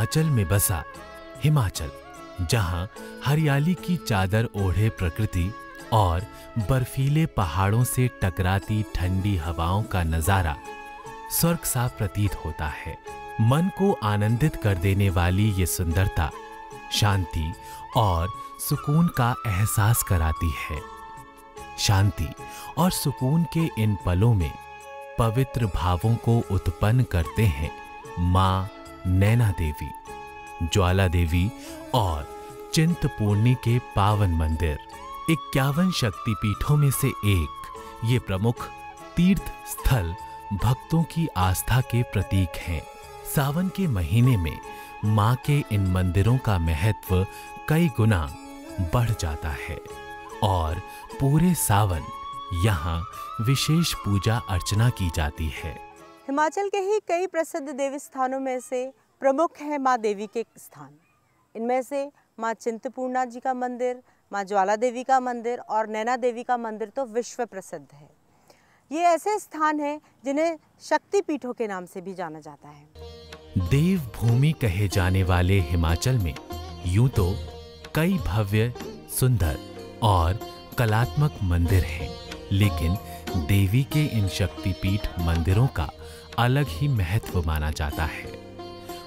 हिमाचल में बसा हिमाचल, जहां हरियाली की चादर ओढ़े प्रकृति और बर्फीले पहाड़ों से टकराती ठंडी हवाओं का नजारा स्वर्ग सा प्रतीत होता है। मन को आनंदित कर देने वाली ये सुंदरता शांति और सुकून का एहसास कराती है। शांति और सुकून के इन पलों में पवित्र भावों को उत्पन्न करते हैं मां नैना देवी, ज्वाला देवी और चिंतपूर्णी के पावन मंदिर। 51 शक्तिपीठों में से एक ये प्रमुख तीर्थ स्थल भक्तों की आस्था के प्रतीक हैं। सावन के महीने में मां के इन मंदिरों का महत्व कई गुना बढ़ जाता है और पूरे सावन यहाँ विशेष पूजा अर्चना की जाती है। हिमाचल के ही कई प्रसिद्ध देवी स्थानों में से प्रमुख है माँ देवी के स्थान। इनमें से माँ चिंतपूर्णा जी का मंदिर, माँ ज्वाला देवी का मंदिर और नैना देवी का मंदिर तो विश्व प्रसिद्ध है। ये ऐसे स्थान हैं जिन्हें शक्तिपीठों के नाम से भी जाना जाता है। देव भूमि कहे जाने वाले हिमाचल में यूं तो कई भव्य, सुंदर और कलात्मक मंदिर हैं, लेकिन देवी के इन शक्तिपीठ मंदिरों का अलग ही महत्व माना जाता है।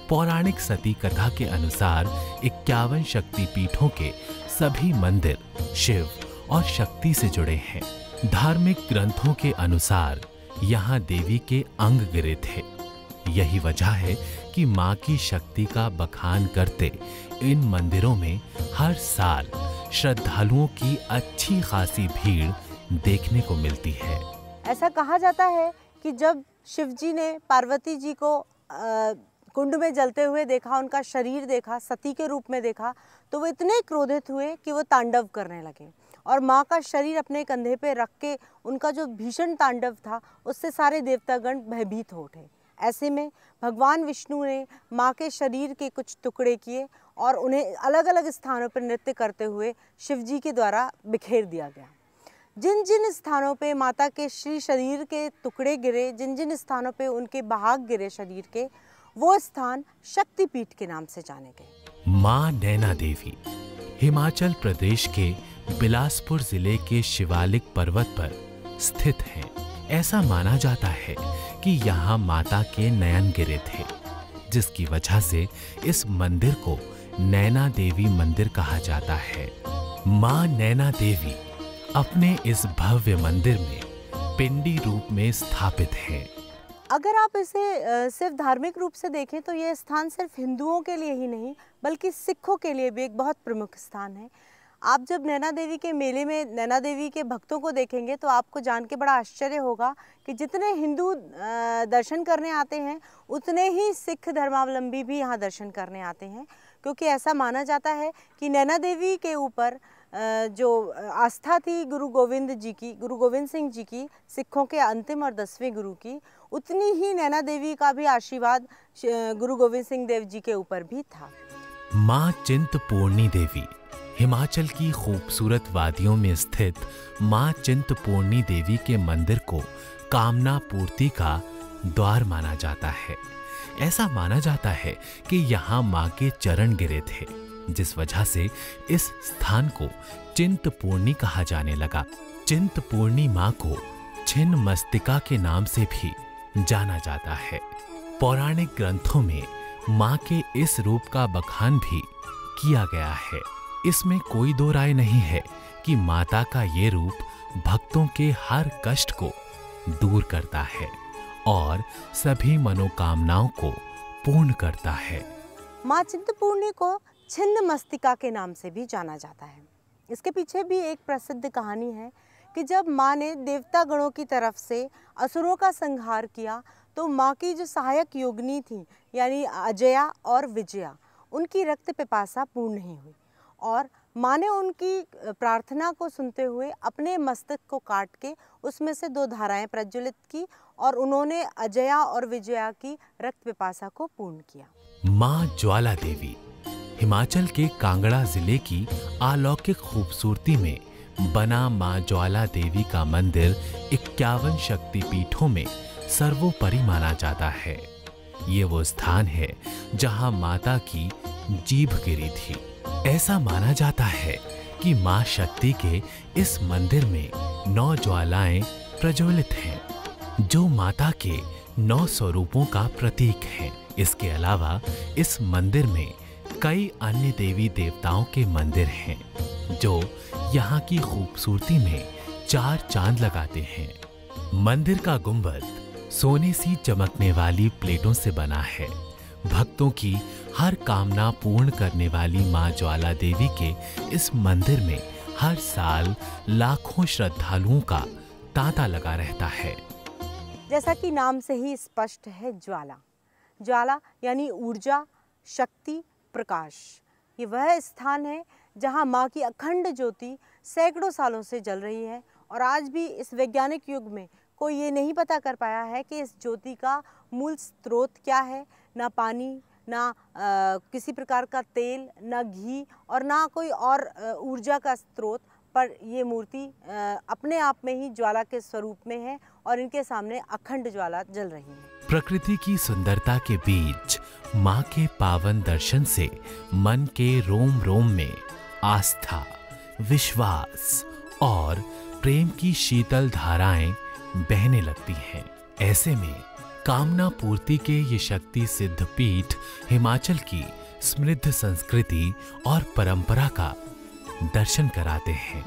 पौराणिक सती कथा के अनुसार 51 शक्तिपीठों के सभी मंदिर शिव और शक्ति से जुड़े हैं। धार्मिक ग्रंथों के अनुसार यहाँ देवी के अंग गिरे थे। यही वजह है कि माँ की शक्ति का बखान करते इन मंदिरों में हर साल श्रद्धालुओं की अच्छी खासी भीड़ देखने को मिलती है। ऐसा कहा जाता है कि जब शिवजी ने पार्वती जी को कुंड में जलते हुए देखा, उनका शरीर देखा, सती के रूप में देखा, तो वो इतने क्रोधित हुए कि वो तांडव करने लगे और माँ का शरीर अपने कंधे पे रख के उनका जो भीषण तांडव था उससे सारे देवतागण भयभीत हो उठे। ऐसे में भगवान विष्णु ने माँ के शरीर के कुछ टुकड़े किए और उन्हें अलग अलग स्थानों पर नृत्य करते हुए शिवजी के द्वारा बिखेर दिया गया। जिन जिन स्थानों पे माता के श्री शरीर के टुकड़े गिरे, जिन जिन स्थानों पे उनके भाग गिरे शरीर के, वो स्थान शक्तिपीठ के नाम से जाने गए। मां नैना देवी हिमाचल प्रदेश के बिलासपुर जिले के शिवालिक पर्वत पर स्थित है। ऐसा माना जाता है कि यहाँ माता के नयन गिरे थे, जिसकी वजह से इस मंदिर को नैना देवी मंदिर कहा जाता है। मां नैना देवी अपने इस भव्य मंदिर में पिंडी रूप में स्थापित है। अगर आप इसे सिर्फ धार्मिक रूप से देखें तो यह स्थान सिर्फ हिंदुओं के लिए ही नहीं बल्कि सिखों के लिए भी एक बहुत प्रमुख स्थान है। आप जब नैना देवी के मेले में नैना देवी के भक्तों को देखेंगे तो आपको जान के बड़ा आश्चर्य होगा कि जितने हिंदू दर्शन करने आते हैं उतने ही सिख धर्मावलंबी भी यहाँ दर्शन करने आते हैं, क्योंकि ऐसा माना जाता है कि नैना देवी के ऊपर जो आस्था थी गुरु गोविंद सिंह जी की, सिखों के अंतिम और 10वें गुरु की, उतनी ही नैना देवी का भी आशीर्वाद गुरु गोविंद सिंह देव जी के ऊपर भी था। मां चिंतपूर्णी देवी हिमाचल की खूबसूरत वादियों में स्थित मां चिंतपूर्णी देवी के मंदिर को कामना पूर्ति का द्वार माना जाता है। ऐसा माना जाता है कि यहाँ मां के चरण गिरे थे, जिस वजह से इस स्थान को चिंतपूर्णी कहा जाने लगा। चिंतपूर्णी मां को छिन्न मस्तिका के नाम से भी जाना जाता है। पौराणिक ग्रंथों में मां के इस रूप का बखान भी किया गया है। इसमें कोई दो राय नहीं है कि माता का ये रूप भक्तों के हर कष्ट को दूर करता है और सभी मनोकामनाओं को पूर्ण करता है। मां चिंतपूर्णी को छिन्न मस्तिका के नाम से भी जाना जाता है। इसके पीछे भी एक प्रसिद्ध कहानी है कि जब मां ने देवता गणों की तरफ से असुरों का संहार किया तो मां की जो सहायक योगिनी थी यानी अजया और विजया, उनकी रक्त पिपासा पूर्ण नहीं हुई और मां ने उनकी प्रार्थना को सुनते हुए अपने मस्तक को काट के उसमें से 2 धाराएं प्रज्वलित की और उन्होंने अजया और विजया की रक्त पिपासा को पूर्ण किया। मां ज्वाला देवी हिमाचल के कांगड़ा जिले की अलौकिक खूबसूरती में बना मां ज्वाला देवी का मंदिर 51 शक्तिपीठों में सर्वोपरि माना जाता है। ये वो स्थान है जहां माता की जीभ गिरी थी। ऐसा माना जाता है कि मां शक्ति के इस मंदिर में 9 ज्वालाएं प्रज्वलित हैं, जो माता के 9 स्वरूपों का प्रतीक हैं। इसके अलावा इस मंदिर में कई अन्य देवी देवताओं के मंदिर हैं, जो यहाँ की खूबसूरती में 4 चांद लगाते हैं। मंदिर का गुंबद सोने सी चमकने वाली प्लेटों से बना है। भक्तों की हर कामना पूर्ण करने वाली मां ज्वाला देवी के इस मंदिर में हर साल लाखों श्रद्धालुओं का तांता लगा रहता है। जैसा कि नाम से ही स्पष्ट है, ज्वाला। ज्वाला यानी ऊर्जा, शक्ति, प्रकाश। ये वह स्थान है जहां मां की अखंड ज्योति सैकड़ों सालों से जल रही है और आज भी इस वैज्ञानिक युग में कोई ये नहीं पता कर पाया है कि इस ज्योति का मूल स्रोत क्या है। ना पानी, ना किसी प्रकार का तेल, ना घी और ना कोई और ऊर्जा का स्रोत, पर ये मूर्ति अपने आप में ही ज्वाला के स्वरूप में है और इनके सामने अखंड ज्वाला जल रही है। प्रकृति की सुंदरता के बीच मां के पावन दर्शन से मन के रोम रोम में आस्था, विश्वास और प्रेम की शीतल धाराएं बहने लगती हैं। ऐसे में कामना पूर्ति के ये शक्ति सिद्ध पीठ हिमाचल की समृद्ध संस्कृति और परंपरा का दर्शन कराते हैं।